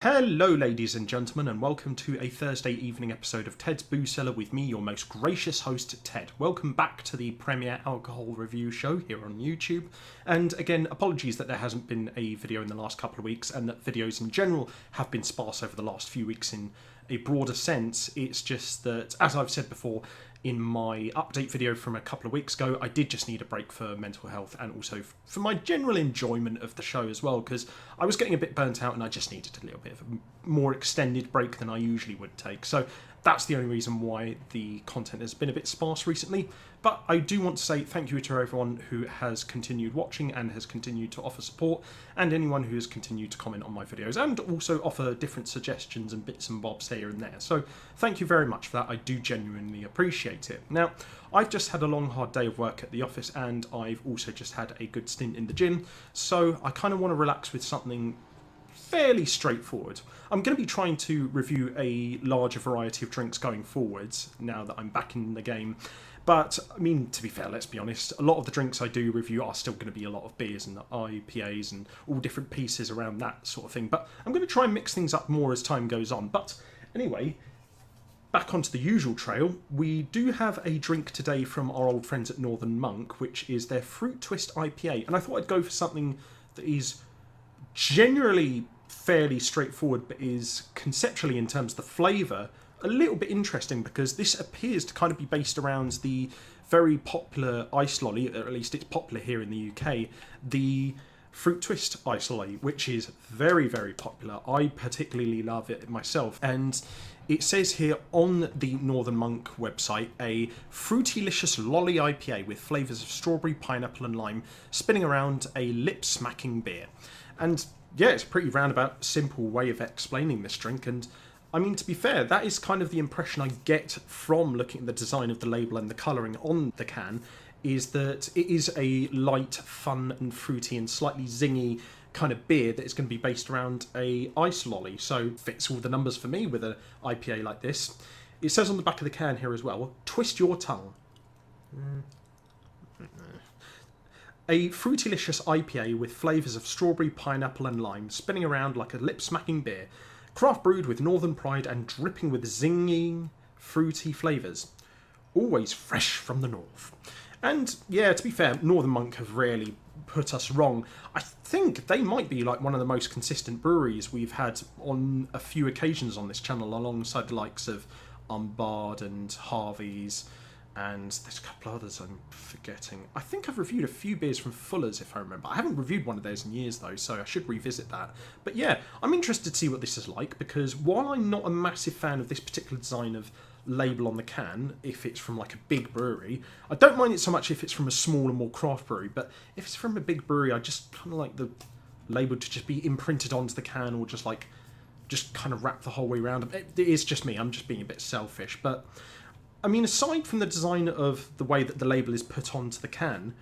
Hello, ladies and gentlemen, and welcome to a Thursday evening episode of Ted's Booze Cellar with me, your most gracious host, Ted. Welcome back to the premier alcohol review show here on YouTube. And again, apologies that there hasn't been a video in the last couple of weeks, and that videos in general have been sparse over the last few weeks in a broader sense. It's just that, as I've said before, in my update video from a couple of weeks ago, I did just need a break for mental health and also for my general enjoyment of the show as well, because I was getting a bit burnt out and I just needed a little bit of a more extended break than I usually would take. So that's the only reason why the content has been a bit sparse recently. But I do want to say thank you to everyone who has continued watching and has continued to offer support, and anyone who has continued to comment on my videos and also offer different suggestions and bits and bobs here and there. So thank you very much for that. I do genuinely appreciate it. Now, I've just had a long, hard day of work at the office, and I've also just had a good stint in the gym, so I kind of want to relax with something fairly straightforward. I'm going to be trying to review a larger variety of drinks going forwards now that I'm back in the game. But, I mean, to be fair, let's be honest, a lot of the drinks I do review are still going to be a lot of beers and IPAs and all different pieces around that sort of thing. But I'm going to try and mix things up more as time goes on. But anyway, back onto the usual trail, we do have a drink today from our old friends at Northern Monk, which is their Fruit Twist IPA. And I thought I'd go for something that is generally fairly straightforward, but is conceptually, in terms of the flavour, a little bit interesting, because this appears to kind of be based around the very popular ice lolly, or at least it's popular here in the UK, the Fruit Twist ice lolly, which is very, very popular. I particularly love it myself, and it says here on the Northern Monk website, a fruitylicious lolly IPA with flavours of strawberry, pineapple and lime, spinning around a lip-smacking beer. And yeah, it's a pretty roundabout, simple way of explaining this drink, and I mean, to be fair, that is kind of the impression I get from looking at the design of the label and the colouring on the can, is that it is a light, fun and fruity and slightly zingy kind of beer that is going to be based around a ice lolly, so fits all the numbers for me with an IPA like this. It says on the back of the can here as well, twist your tongue. A fruitylicious IPA with flavours of strawberry, pineapple and lime, spinning around like a lip-smacking beer. Craft brewed with northern pride and dripping with zinging, fruity flavours. Always fresh from the north. And yeah, to be fair, Northern Monk have rarely put us wrong. I think they might be like one of the most consistent breweries we've had on a few occasions on this channel, alongside the likes of Unbarred and Harvey's, and there's a couple others I'm forgetting. I think I've reviewed a few beers from Fuller's, if I remember. I haven't reviewed one of theirs in years, though, so I should revisit that. But yeah, I'm interested to see what this is like, because while I'm not a massive fan of this particular design of label on the can, if it's from like a big brewery, I don't mind it so much if it's from a smaller, more craft brewery, but if it's from a big brewery, I just kind of like the label to just be imprinted onto the can, or just kind of wrap the whole way around. It is just me, I'm just being a bit selfish, but I mean, aside from the design of the way that the label is put onto the can,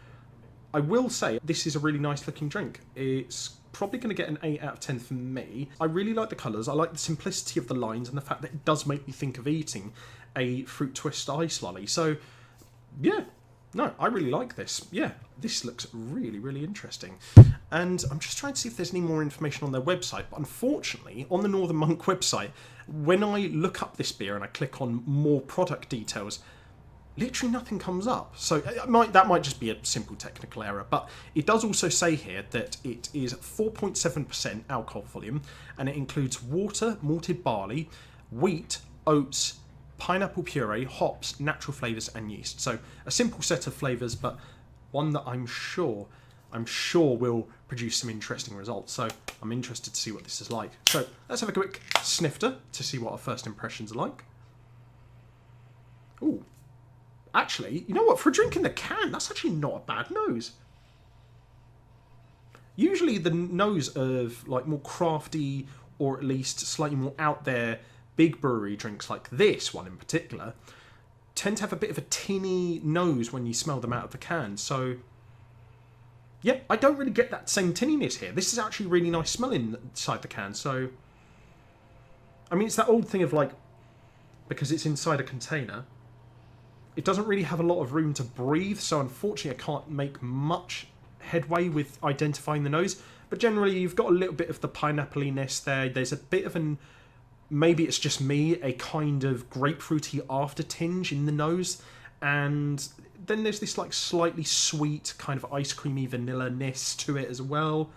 I will say this is a really nice looking drink. It's probably going to get an 8 out of 10 from me. I really like the colours, I like the simplicity of the lines, and the fact that it does make me think of eating a Fruit Twist ice lolly. So, yeah, no, I really like this. Yeah, this looks really, really interesting. And I'm just trying to see if there's any more information on their website, but unfortunately, on the Northern Monk website, when I look up this beer and I click on more product details, literally nothing comes up. So that might just be a simple technical error, but it does also say here that it is 4.7% alcohol volume, and it includes water, malted barley, wheat, oats, pineapple puree, hops, natural flavours and yeast. So a simple set of flavours, but one that I'm sure will produce some interesting results. So I'm interested to see what this is like. So let's have a quick snifter to see what our first impressions are like. Ooh. Actually, you know what? For a drink in the can, that's actually not a bad nose. Usually the nose of like more crafty, or at least slightly more out there big brewery drinks like this one in particular, tend to have a bit of a tinny nose when you smell them out of the can. So yeah, I don't really get that same tinniness here. This is actually really nice smelling inside the can. So, I mean, it's that old thing of like, because it's inside a container, it doesn't really have a lot of room to breathe. So unfortunately, I can't make much headway with identifying the nose. But generally, you've got a little bit of the pineapple-iness there. There's a bit of an, maybe it's just me, a kind of grapefruity after tinge in the nose. And then there's this like slightly sweet kind of ice creamy vanilla-ness to it as well.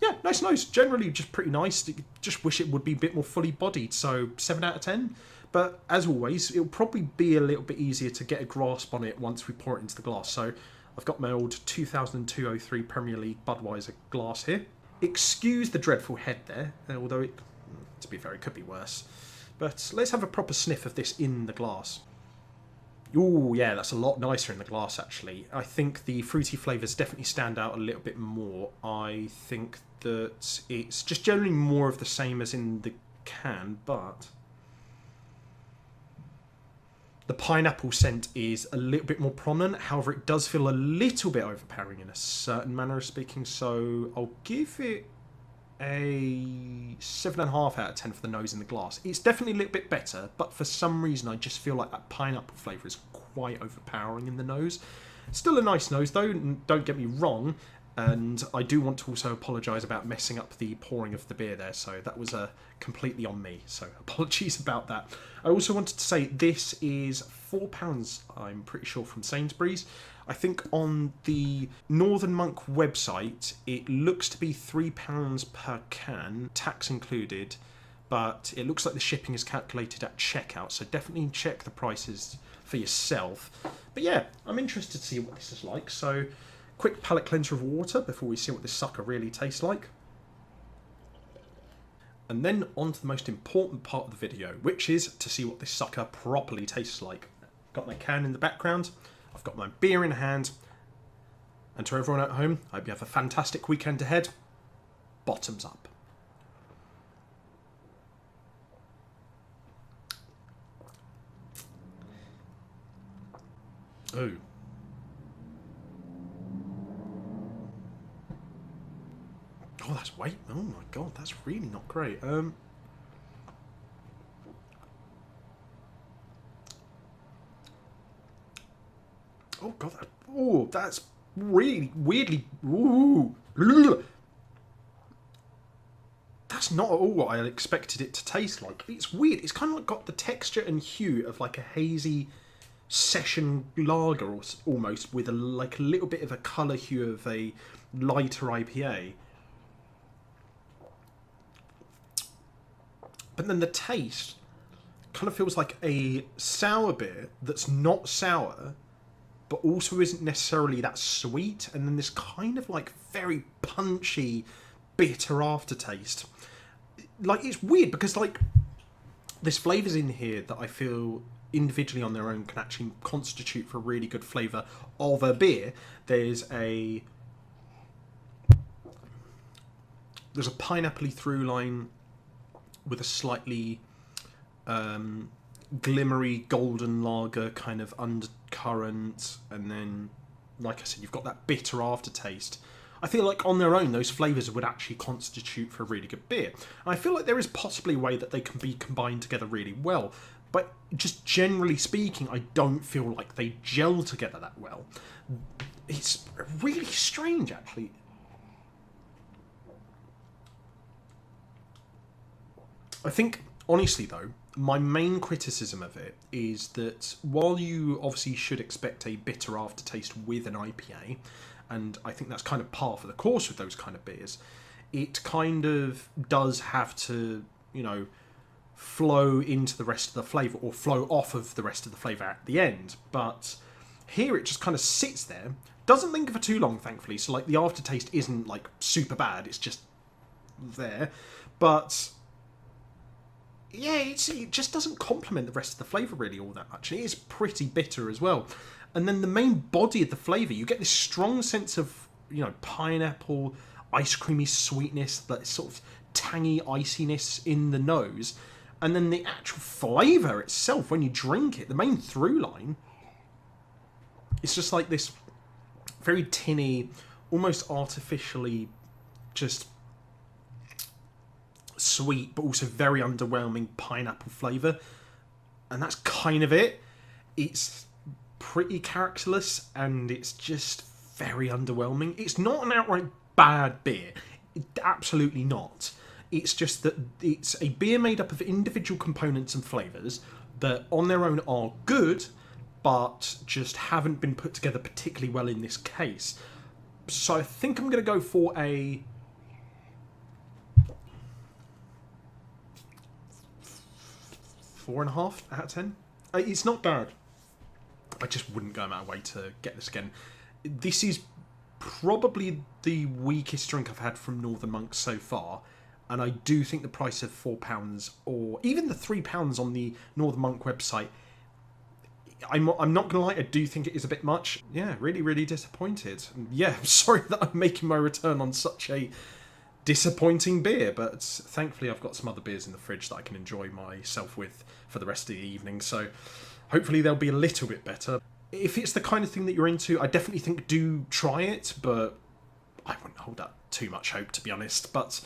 Yeah, nice nose. Generally just pretty nice. Just wish it would be a bit more fully bodied. So 7 out of 10. But as always, it'll probably be a little bit easier to get a grasp on it once we pour it into the glass. So I've got my old 2002-03 Premier League Budweiser glass here. Excuse the dreadful head there, although it, to be fair, it could be worse. But let's have a proper sniff of this in the glass. Ooh, yeah, that's a lot nicer in the glass, actually. I think the fruity flavours definitely stand out a little bit more. I think that it's just generally more of the same as in the can, but the pineapple scent is a little bit more prominent. However, it does feel a little bit overpowering in a certain manner of speaking, so I'll give it a 7.5 out of 10 for the nose in the glass. It's definitely a little bit better, but for some reason I just feel like that pineapple flavour is quite overpowering in the nose. Still a nice nose though, don't get me wrong, and I do want to also apologise about messing up the pouring of the beer there, so that was completely on me, so apologies about that. I also wanted to say this is £4, I'm pretty sure, from Sainsbury's. I think on the Northern Monk website it looks to be £3 per can, tax included, but it looks like the shipping is calculated at checkout, so definitely check the prices for yourself. But yeah, I'm interested to see what this is like, so quick palate cleanser of water before we see what this sucker really tastes like. And then on to the most important part of the video, which is to see what this sucker properly tastes like. Got my can in the background, I've got my beer in hand, and to everyone at home, I hope you have a fantastic weekend ahead. Bottoms up. Oh. Oh, that's weight. Oh my god, that's really not great. Oh god, that's really weirdly. Ooh, that's not at all what I expected it to taste like. It's weird. It's kind of like got the texture and hue of like a hazy session lager, almost, with like a little bit of a colour hue of a lighter IPA. But then the taste kind of feels like a sour beer that's not sour, but also isn't necessarily that sweet. And then this kind of like very punchy, bitter aftertaste. Like, it's weird because like there's flavours in here that I feel individually on their own can actually constitute for a really good flavour of a beer. There's a pineapple-y through line with a slightly glimmery golden lager kind of undercurrent, and then, like I said, you've got that bitter aftertaste. I feel like on their own those flavours would actually constitute for a really good beer. And I feel like there is possibly a way that they can be combined together really well, but just generally speaking I don't feel like they gel together that well. It's really strange, actually. I think, honestly though, my main criticism of it is that while you obviously should expect a bitter aftertaste with an IPA, and I think that's kind of par for the course with those kind of beers, it kind of does have to, you know, flow into the rest of the flavour, or flow off of the rest of the flavour at the end. But here it just kind of sits there, doesn't linger for too long, thankfully, so like the aftertaste isn't like super bad, it's just there. But yeah, it just doesn't complement the rest of the flavour really all that much. It is pretty bitter as well. And then the main body of the flavour, you get this strong sense of, you know, pineapple, ice creamy sweetness, that sort of tangy iciness in the nose. And then the actual flavour itself, when you drink it, the main through line, it's just like this very tinny, almost artificially just sweet, but also very underwhelming pineapple flavour. And that's kind of it. It's pretty characterless, and it's just very underwhelming. It's not an outright bad beer. Absolutely not. It's just that it's a beer made up of individual components and flavours that on their own are good, but just haven't been put together particularly well in this case. So I think I'm going to go for a 4.5 out of 10. It's not bad. I just wouldn't go my way to get this again. This is probably the weakest drink I've had from Northern Monk so far, and I do think the price of £4 or even the £3 on the Northern Monk website, I'm not going to lie, I do think it is a bit much. Yeah, really, really disappointed. Yeah, I'm sorry that I'm making my return on such a disappointing beer, but thankfully I've got some other beers in the fridge that I can enjoy myself with for the rest of the evening, so hopefully they'll be a little bit better. If it's the kind of thing that you're into, I definitely think do try it, but I wouldn't hold out too much hope, to be honest. But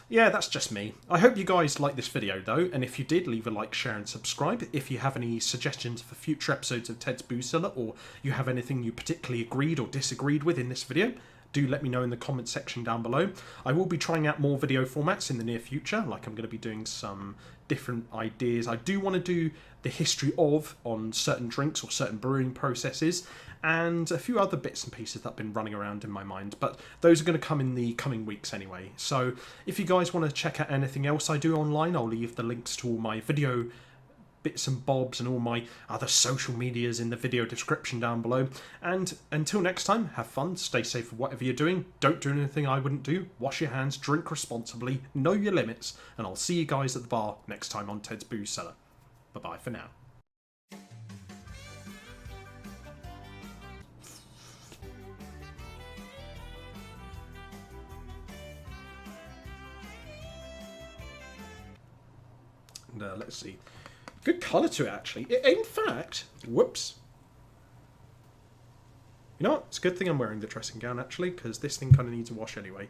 yeah, that's just me. I hope you guys liked this video though, and if you did, leave a like, share and subscribe. If you have any suggestions for future episodes of Ted's Booze Cellar, or you have anything you particularly agreed or disagreed with in this video, do let me know in the comment section down below. I will be trying out more video formats in the near future, like I'm going to be doing some different ideas. I do want to do the history of on certain drinks or certain brewing processes, and a few other bits and pieces that have been running around in my mind, but those are going to come in the coming weeks anyway. So if you guys want to check out anything else I do online, I'll leave the links to all my video bits and bobs and all my other social medias in the video description down below. And until next time, have fun, stay safe with whatever you're doing, don't do anything I wouldn't do, wash your hands, drink responsibly, know your limits, and I'll see you guys at the bar next time on Ted's Booze Cellar. Bye bye for now. And let's see. Good colour to it, actually. In fact, whoops. You know what? It's a good thing I'm wearing the dressing gown, actually, because this thing kind of needs a wash anyway.